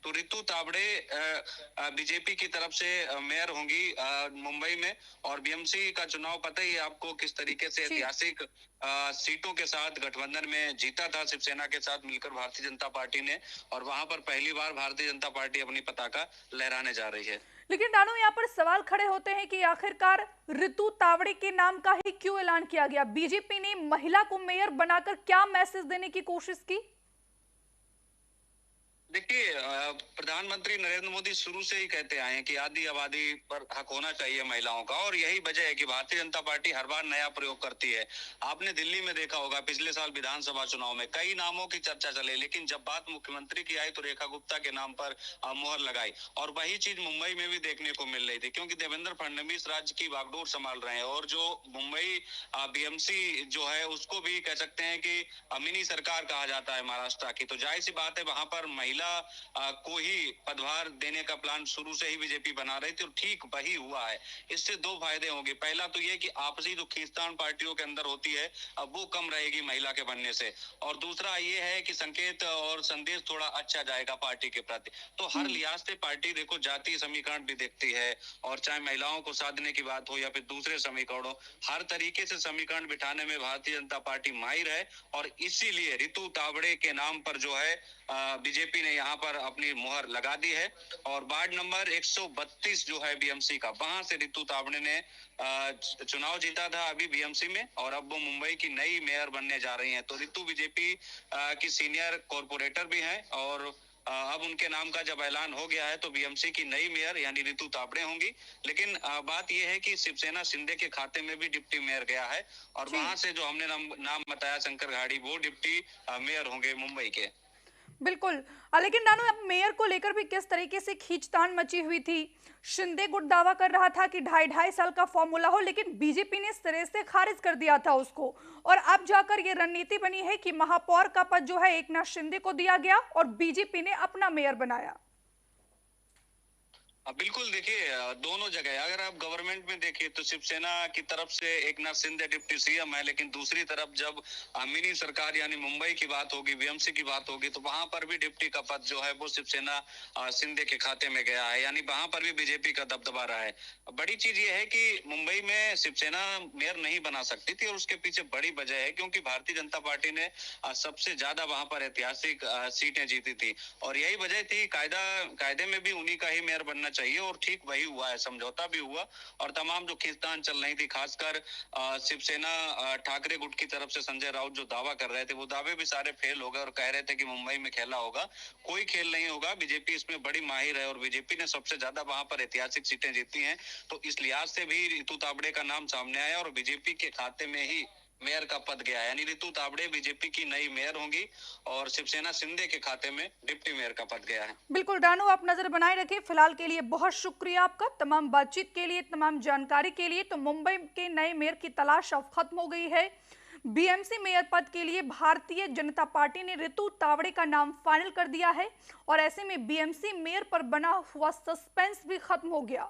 तो रितु तावड़े बीजेपी की तरफ से मेयर होंगी मुंबई में। और बीएमसी का चुनाव पता ही है आपको किस तरीके से जी। ऐतिहासिक सीटों के साथ गठबंधन में जीता था शिवसेना के साथ मिलकर भारतीय जनता पार्टी ने। और वहां पर पहली बार भारतीय जनता पार्टी अपनी पताका लहराने जा रही है। लेकिन रानू, यहाँ पर सवाल खड़े होते हैं कि आखिरकार रितु तावड़े के नाम का ही क्यों ऐलान किया गया? बीजेपी ने महिला को मेयर बनाकर क्या मैसेज देने की कोशिश की? देखिए प्रधानमंत्री नरेंद्र मोदी शुरू से ही कहते आए हैं कि आदि आबादी पर हक होना चाहिए महिलाओं का। और यही वजह है कि भारतीय जनता पार्टी हर बार नया प्रयोग करती है। आपने दिल्ली में देखा होगा पिछले साल विधानसभा चुनाव में कई नामों की चर्चा चले, लेकिन जब बात मुख्यमंत्री की आई तो रेखा गुप्ता के नाम पर मुहर लगाई। और वही चीज मुंबई में भी देखने को मिल रही थी, क्योंकि देवेंद्र फडणवीस राज्य की बागडोर संभाल रहे हैं। और जो मुंबई बीएमसी जो है उसको भी कह सकते हैं कि मिनी सरकार कहा जाता है महाराष्ट्र की। तो जाहिर सी बात है वहां पर महिला को ही पदभार देने का प्लान शुरू से ही बीजेपी बना रही थी, और ठीक वही हुआ है। इससे दो फायदे होंगे। पहला तो ये कि आपसी जो खींचतान पार्टियों के अंदर होती है अब वो कम रहेगी महिला के बनने से। और दूसरा ये है कि संकेत और संदेश थोड़ा अच्छा जाएगा पार्टी के प्रति। तो हर लिहाज से पार्टी देखो जातीय समीकरण भी देखती है, और चाहे महिलाओं को साधने की बात हो या फिर दूसरे समीकरणों, हर तरीके से समीकरण बिठाने में भारतीय जनता पार्टी माहिर है। और इसीलिए रितु तावड़े के नाम पर जो है बीजेपी ने यहाँ पर अपनी मुहर लगा दी है। और वार्ड नंबर 132 जो है बीएमसी का, वहां से रितु तावड़े ने चुनाव जीता था अभी बीएमसी में, और अब वो मुंबई की नई मेयर बनने जा रही हैं। तो रितु बीजेपी की सीनियर कॉर्पोरेटर भी हैं। और अब उनके नाम का जब ऐलान हो गया है तो बीएमसी की नई मेयर यानी रितु तावड़े होंगी। लेकिन बात यह है कि शिवसेना शिंदे के खाते में भी डिप्टी मेयर गया है, और जी। वहां से जो हमने नाम बताया शंकर घाड़ी, वो डिप्टी मेयर होंगे मुंबई के। बिल्कुल। लेकिन नानू, अब मेयर को लेकर भी किस तरीके से खींचतान मची हुई थी। शिंदे गुट दावा कर रहा था कि 2.5 साल का फॉर्मूला हो, लेकिन बीजेपी ने सिरे से खारिज कर दिया था उसको। और अब जाकर ये रणनीति बनी है कि महापौर का पद जो है एकनाथ शिंदे को दिया गया और बीजेपी ने अपना मेयर बनाया। बिल्कुल। देखिए दोनों जगह अगर आप गवर्नमेंट में देखिए तो शिवसेना की तरफ से एकनाथ शिंदे डिप्टी सीएम है, लेकिन दूसरी तरफ जब मिनी सरकार यानी मुंबई की बात होगी, बीएमसी की बात होगी, तो वहां पर भी डिप्टी का पद जो है वो शिवसेना शिंदे के खाते में गया है। यानी वहां पर भी बीजेपी का दबदबा रहा है। बड़ी चीज ये है कि मुंबई में शिवसेना मेयर नहीं बना सकती थी, और उसके पीछे बड़ी वजह है क्योंकि भारतीय जनता पार्टी ने सबसे ज्यादा वहां पर ऐतिहासिक सीटें जीती थी। और यही वजह थी, कायदे में भी उन्हीं का ही मेयर बनना चाहिए, और ठीक वही हुआ है। समझौता भी हुआ, और तमाम जो खींचतान चल रही थी खासकर शिवसेना ठाकरे गुट की तरफ से संजय राउत जो दावा कर रहे थे, वो दावे भी सारे फेल हो गए। और कह रहे थे कि मुंबई में खेला होगा, कोई खेल नहीं होगा। बीजेपी इसमें बड़ी माहिर है, और बीजेपी ने सबसे ज्यादा वहां पर ऐतिहासिक सीटें जीती हैं। तो इस लिहाज से भी रितु तावड़े का नाम सामने आया, और बीजेपी के खाते में ही मेयर का पद गया। यानी रितु तावड़े बीजेपी की नई मेयर होंगी, और शिवसेना शिंदे के खाते में डिप्टी मेयर का पद गया है। बिल्कुल रानू, आप नजर बनाए रखिए। फिलहाल के लिए बहुत शुक्रिया आपका, तमाम बातचीत के लिए, तमाम जानकारी के लिए। तो मुंबई के नए मेयर की तलाश अब खत्म हो गई है। बीएमसी मेयर पद के लिए भारतीय जनता पार्टी ने रितु तावड़े का नाम फाइनल कर दिया है, और ऐसे में बीएमसी मेयर पर बना हुआ सस्पेंस भी खत्म हो गया।